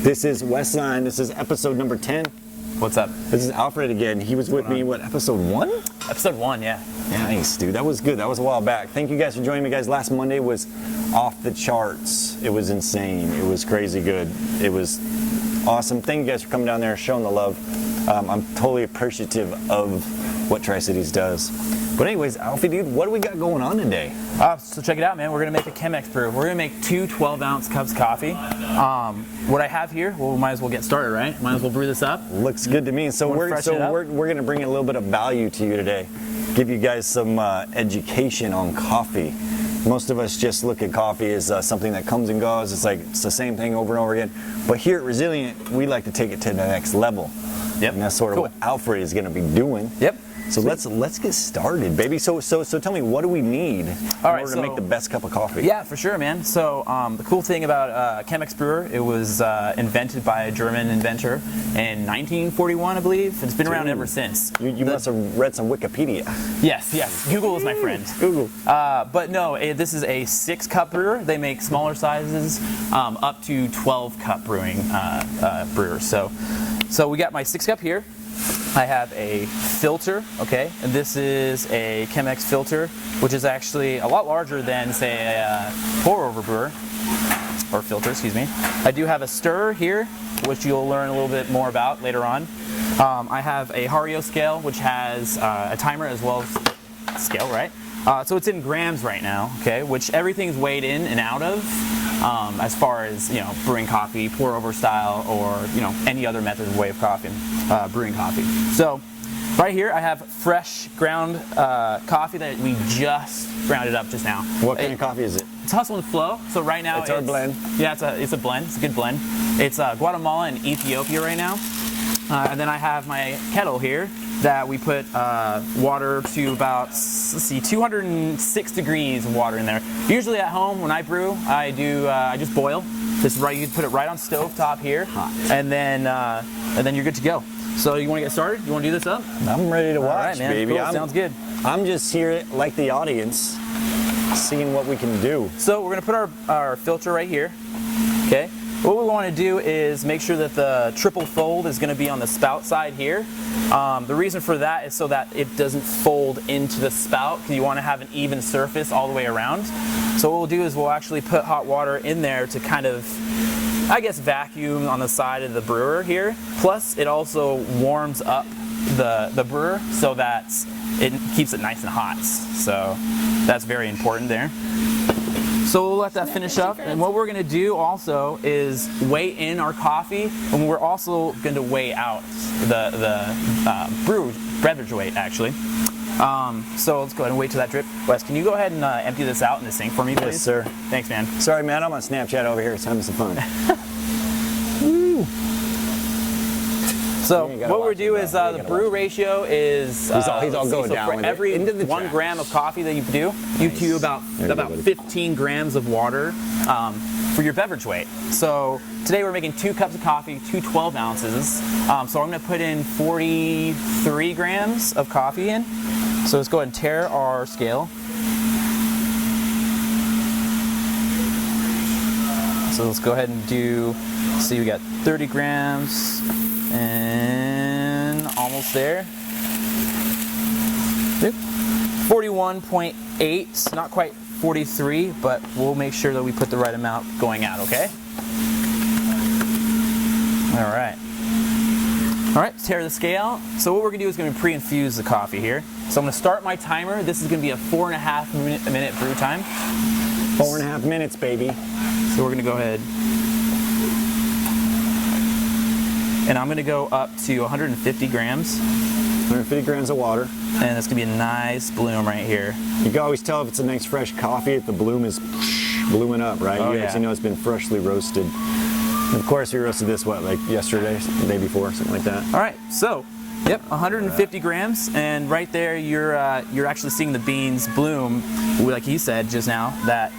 This is Westline. This is episode number 10. What's up? This is Alfred again. He was with me, what, episode 1? Episode 1, yeah. Nice, dude. That was good. That was a while back. Thank you guys for joining me, guys. Last Monday was off the charts. It was insane. It was crazy good. It was awesome. Thank you guys for coming down there, showing the love. I'm totally appreciative of what Tri-Cities does. But anyways, Alfie, dude, what do we got going on today? So check it out, man. We're going to make a Chemex brew. We're going to make 2 12-ounce cups of coffee. What I have here, well, we might as well get started, right? Might as well brew this up. Looks good to me. So we're going to bring a little bit of value to you today. Give you guys some education on coffee. Most of us just look at coffee as something that comes and goes. It's the same thing over and over again. But here at Resilient, we like to take it to the next level. Yep. And that's sort of what Alfred is going to be doing. Yep. So let's get started, baby. So tell me, what do we need in order to make the best cup of coffee? Yeah, for sure, man. So the cool thing about Chemex brewer, it was invented by a German inventor in 1941, I believe. It's been around ever since. You must have read some Wikipedia. Yes. Google is my friend. Google. But no, this is a 6-cup brewer. They make smaller sizes, up to 12-cup brewing brewers. So we got my 6-cup here. I have a filter, okay, and this is a Chemex filter, which is actually a lot larger than, say, a pour-over brewer, or filter, excuse me. I do have a stirrer here, which you'll learn a little bit more about later on. I have a Hario scale, which has a timer as well as scale, right? So it's in grams right now, okay, which everything's weighed in and out of. As far as, brewing coffee, pour over style, or, any other method of way of coffee, brewing coffee. So right here I have fresh ground coffee that we just grounded up just now. What kind of coffee is it? It's Hustle and Flow. So right now it's our blend. Yeah, it's a blend. It's a good blend. It's Guatemala and Ethiopia right now. And then I have my kettle here that we put water to about, 206 degrees of water in there. Usually at home when I brew, I just boil. You put it right on stove top here, and then you're good to go. So you want to get started? You want to do this up? I'm ready to watch, all right, man. baby. Cool. Sounds good. I'm just here, like the audience, seeing what we can do. So we're gonna put our filter right here. Okay. What we want to do is make sure that the triple fold is going to be on the spout side here. The reason for that is so that it doesn't fold into the spout, because you want to have an even surface all the way around. So what we'll do is we'll actually put hot water in there to kind of, vacuum on the side of the brewer here. Plus it also warms up the brewer so that it keeps it nice and hot. So that's very important there. So we'll let that finish up, and what we're going to do also is weigh in our coffee, and we're also going to weigh out the beverage weight, actually. So let's go ahead and wait till that drip. Wes, can you go ahead and empty this out in the sink for me, please? Yes, sir. Thanks, man. Sorry, man. I'm on Snapchat over here. It's having some fun. So what we're doing is the brew ratio is he's all going down for with every it. Into the 1 gram of coffee that you do, you do about 15 grams of water for your beverage weight. So today we're making 2 cups of coffee, 2 12 ounces. So I'm going to put in 43 grams of coffee in. So let's go ahead and tear our scale. So let's go ahead and see, we got 30 grams. And almost there. 41.8, not quite 43, but we'll make sure that we put the right amount going out, okay? All right, let's tear the scale. So what we're gonna do is gonna pre-infuse the coffee here. So I'm gonna start my timer. This is gonna be a 4.5 minute brew time. 4.5 minutes, baby. So we're gonna go ahead. And I'm going to go up to 150 grams. 150 grams of water. And it's going to be a nice bloom right here. You can always tell if it's a nice fresh coffee if the bloom is blooming up, right? Oh, you actually know it's been freshly roasted. And of course, we roasted this, like yesterday, the day before, something like that. All right, so, 150 grams. And right there, you're actually seeing the beans bloom, like he said just now, that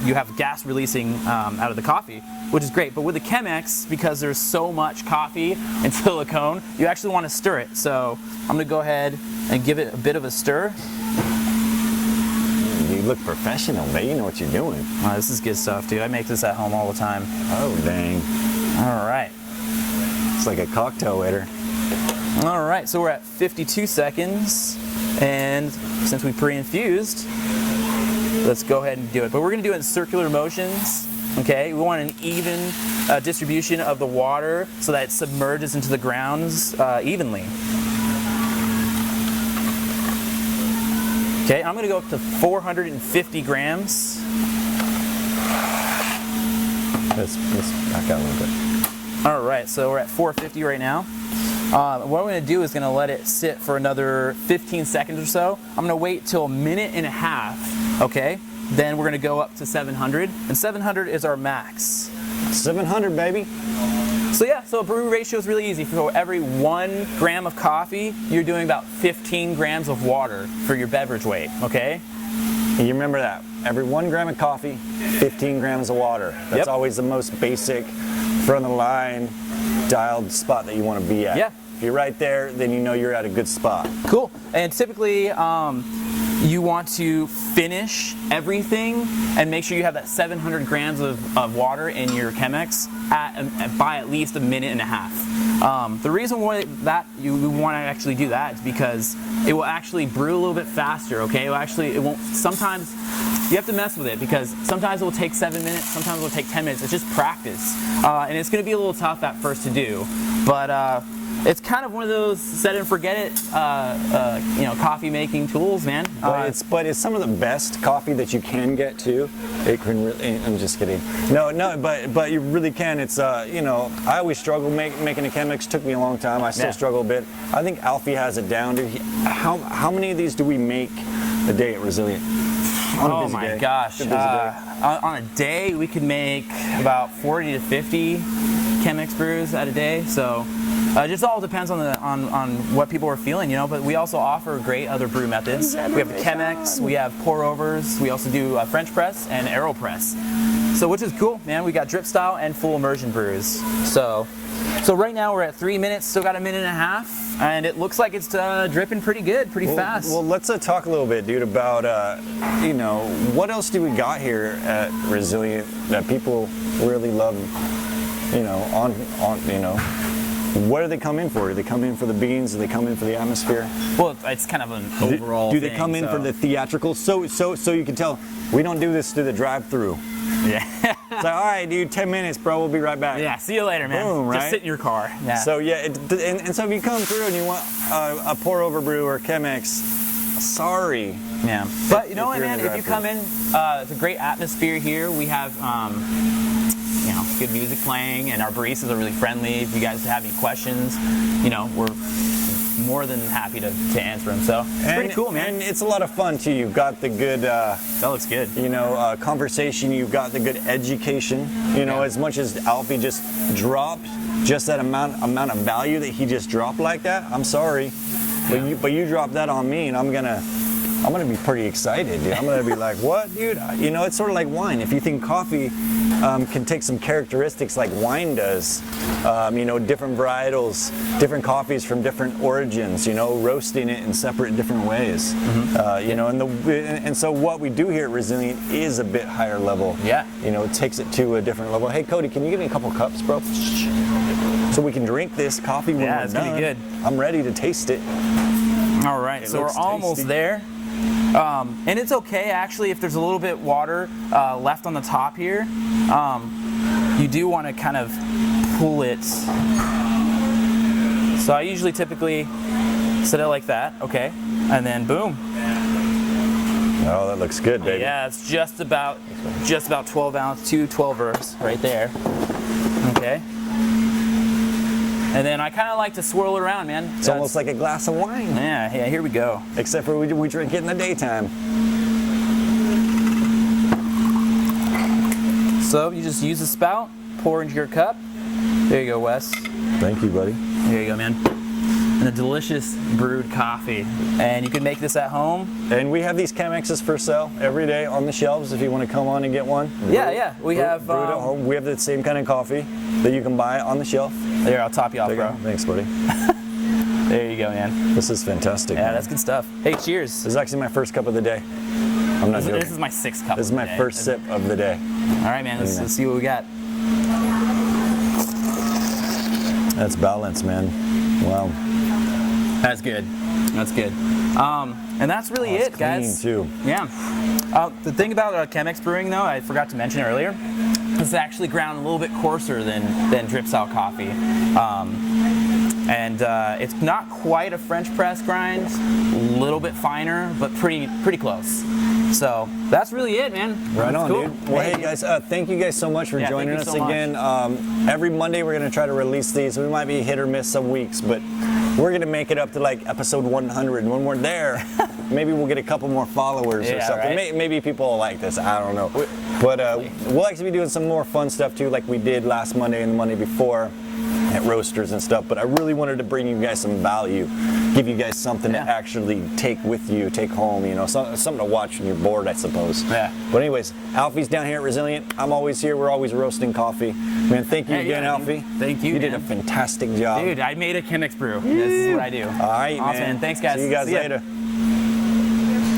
you have gas releasing out of the coffee, which is great. But with the Chemex, because there's so much coffee and silicone, you actually want to stir it. So I'm going to go ahead and give it a bit of a stir. You look professional, man. You know what you're doing. This is good stuff, dude. I make this at home all the time. Oh, dang. All right. It's like a cocktail waiter. All right, so we're at 52 seconds, and since we pre-infused, let's go ahead and do it. But we're gonna do it in circular motions, okay? We want an even distribution of the water so that it submerges into the grounds evenly. Okay, I'm gonna go up to 450 grams. Let's back out a little bit. All right, so we're at 450 right now. What I'm going to do is going to let it sit for another 15 seconds or so. I'm going to wait till a minute and a half, okay? Then we're going to go up to 700, and 700 is our max. 700, baby. So yeah, so a brew ratio is really easy. For every 1 gram of coffee, you're doing about 15 grams of water for your beverage weight, okay? And you remember that. Every 1 gram of coffee, 15 grams of water. That's always the most basic, front of the line, dialed spot that you want to be at. Yeah. If you're right there, then you know you're at a good spot. Cool. And typically, you want to finish everything and make sure you have that 700 grams of water in your Chemex by at least a minute and a half. The reason why that you want to actually do that is because it will actually brew a little bit faster, okay? It won't, sometimes you have to mess with it because sometimes it will take 7 minutes, sometimes it will take 10 minutes. It's just practice. And it's going to be a little tough at first to do, but it's kind of one of those set and forget it, coffee making tools, man. But it's some of the best coffee that you can get too. It can really. I'm just kidding. No, but you really can. It's I always struggle making a Chemex. Took me a long time. I still struggle a bit. I think Alfie has it down. Dude, how many of these do we make a day at Resilient? Oh my gosh! On a day, we could make about 40 to 50 Chemex brews at a day. So. It just all depends on what people are feeling, but we also offer great other brew methods. We have the Chemex, we have pour overs, we also do French press and AeroPress. So which is cool, man. We got drip style and full immersion brews. So right now we're at 3 minutes, still got a minute and a half, and it looks like it's dripping pretty good, pretty fast. Well, let's talk a little bit, dude, about what else do we got here at Resilient that people really love, What do they come in for? Do they come in for the beans? Do they come in for the atmosphere? Well, it's kind of an overall Do they come in for the theatrical? So you can tell we don't do this through the drive-through. Yeah. It's like, all right, dude, 10 minutes, bro. We'll be right back. Yeah, see you later, man. Boom, right? Just sit in your car. Yeah. So yeah, and so if you come through and you want a pour-over brew or Chemex, sorry. Yeah. But you know what, man? If you come in, it's a great atmosphere here. We have good music playing, and our baristas are really friendly. If you guys have any questions, we're more than happy to answer them. So it's pretty cool, man. And it's a lot of fun too. You've got the good that looks good. Conversation. You've got the good education. As much as Alfie just dropped just that amount of value that he just dropped like that, I'm sorry, but you dropped that on me, and I'm gonna be pretty excited, dude. I'm gonna be like, what, dude? It's sort of like wine. If you think coffee can take some characteristics like wine does, different varietals, different coffees from different origins, roasting it in separate different ways. Mm-hmm. And so what we do here at Resilient is a bit higher level. Yeah. It takes it to a different level. Hey, Cody, can you give me a couple cups, bro? So we can drink this coffee when we're it's done. gonna be good. I'm ready to taste it. All right, so we're almost tasty. There. And it's okay, actually, if there's a little bit water left on the top here. You do want to kind of pull it. So I typically set it like that, okay, and then boom. Oh, that looks good, baby. Yeah, it's just about 12 ounce, 2 12ers right there. Okay. And then I kind of like to swirl it around, man. It's almost like a glass of wine. Yeah, here we go. Except for we drink it in the daytime. So you just use the spout, pour into your cup. There you go, Wes. Thank you, buddy. There you go, man. And a delicious brewed coffee. And you can make this at home. And we have these Chemexes for sale every day on the shelves if you want to come on and get one. Yeah. We have brewed at home. We have the same kind of coffee that you can buy on the shelf. There, I'll top you off, bro. Thanks, buddy. There you go, man. This is fantastic. Yeah, man. that's good stuff. Hey, cheers. This is actually my first cup of the day. I'm not joking. This is my 6th cup. This is my first sip of the day. All right, man. Let's see what we got. That's balance, man. Wow. That's good. That's good. And that's really Oh, it's it, guys. clean, too. Yeah. The thing about Chemex brewing, though, I forgot to mention earlier, it's actually ground a little bit coarser than drip style coffee. It's not quite a French press grind, a little bit finer, but pretty close. So that's really it, man. Right That's on, cool. dude. Well, hey guys, thank you guys so much for joining us thank you so again. Every Monday we're going to try to release these. We might be hit or miss some weeks, but we're going to make it up to like episode 100. When we're there, maybe we'll get a couple more followers or Yeah, something. right? Maybe people will like this. I don't know. But we'll actually be doing some more fun stuff too, like we did last Monday and the Monday before at roasters and stuff. But I really wanted to bring you guys some value, give you guys something to actually take with you, take home, you know, something to watch when you're bored, I suppose. Yeah. But anyways, Alfie's down here at Resilient. I'm always here. We're always roasting coffee. Man, thank you again, Alfie. Thank you. You did a fantastic job. Dude, I made a Chemex brew. This is what I do. All right, awesome, man. Thanks, guys. See you guys ya. later.